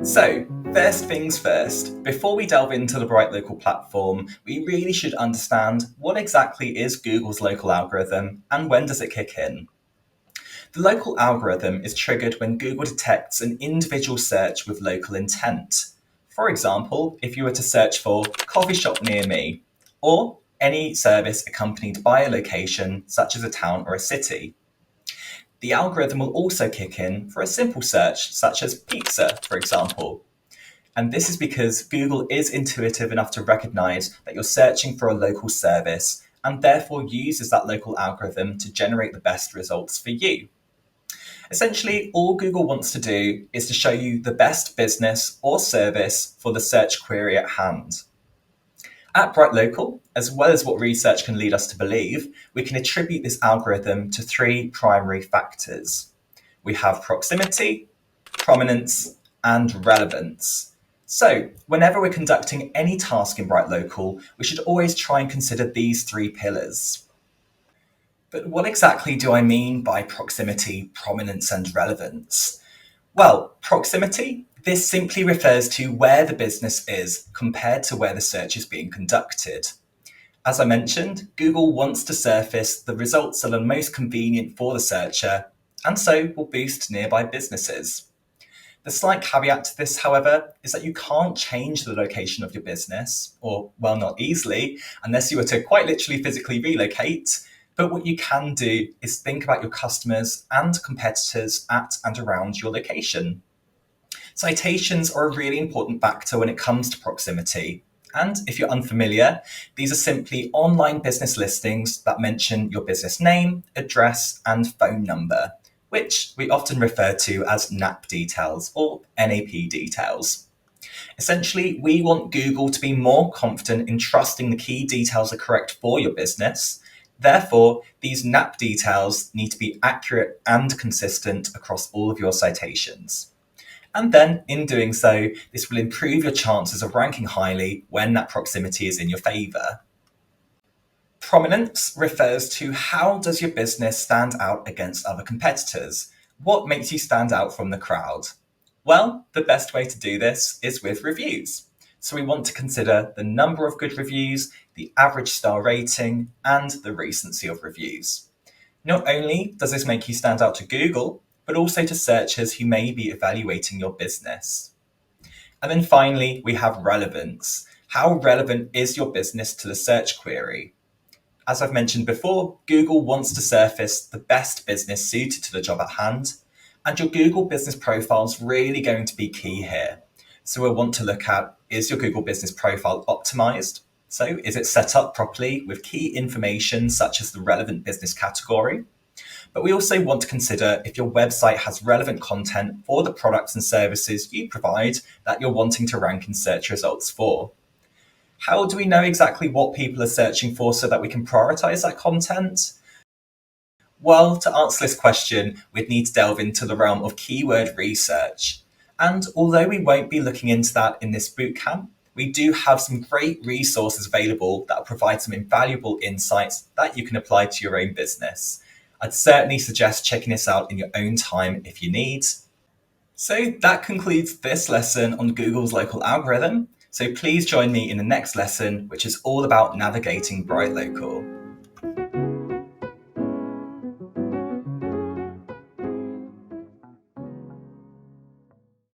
So, first things first, before we delve into the BrightLocal platform, we really should understand what exactly is Google's local algorithm and when does it kick in. The local algorithm is triggered when Google detects an individual search with local intent. For example, if you were to search for coffee shop near me, or any service accompanied by a location such as a town or a city. The algorithm will also kick in for a simple search such as pizza, for example. And this is because Google is intuitive enough to recognize that you're searching for a local service and therefore uses that local algorithm to generate the best results for you. Essentially, all Google wants to do is to show you the best business or service for the search query at hand. At BrightLocal, as well as what research can lead us to believe, we can attribute this algorithm to three primary factors. We have proximity, prominence, and relevance. So, whenever we're conducting any task in BrightLocal, we should always try and consider these three pillars. But what exactly do I mean by proximity, prominence, and relevance? Well, proximity, this simply refers to where the business is compared to where the search is being conducted. As I mentioned, Google wants to surface the results that are most convenient for the searcher, and so will boost nearby businesses. The slight caveat to this, however, is that you can't change the location of your business, or, well, not easily, unless you were to quite literally physically relocate. But what you can do is think about your customers and competitors at and around your location. Citations are a really important factor when it comes to proximity. And if you're unfamiliar, these are simply online business listings that mention your business name, address, and phone number, which we often refer to as NAP details or NAP details. Essentially, we want Google to be more confident in trusting the key details are correct for your business. Therefore, these NAP details need to be accurate and consistent across all of your citations. And then, in doing so, this will improve your chances of ranking highly when that proximity is in your favour. Prominence refers to how does your business stand out against other competitors? What makes you stand out from the crowd? Well, the best way to do this is with reviews. So we want to consider the number of good reviews, the average star rating, and the recency of reviews. Not only does this make you stand out to Google, but also to searchers who may be evaluating your business. And then finally, we have relevance. How relevant is your business to the search query? As I've mentioned before, Google wants to surface the best business suited to the job at hand, and your Google business profile is really going to be key here. So we'll want to look at, is your Google business profile optimized? So is it set up properly with key information such as the relevant business category? But we also want to consider if your website has relevant content for the products and services you provide that you're wanting to rank in search results for. How do we know exactly what people are searching for so that we can prioritize that content? Well, to answer this question, we'd need to delve into the realm of keyword research. And although we won't be looking into that in this bootcamp, we do have some great resources available that will provide some invaluable insights that you can apply to your own business. I'd certainly suggest checking this out in your own time if you need. So that concludes this lesson on Google's local algorithm. So please join me in the next lesson, which is all about navigating BrightLocal.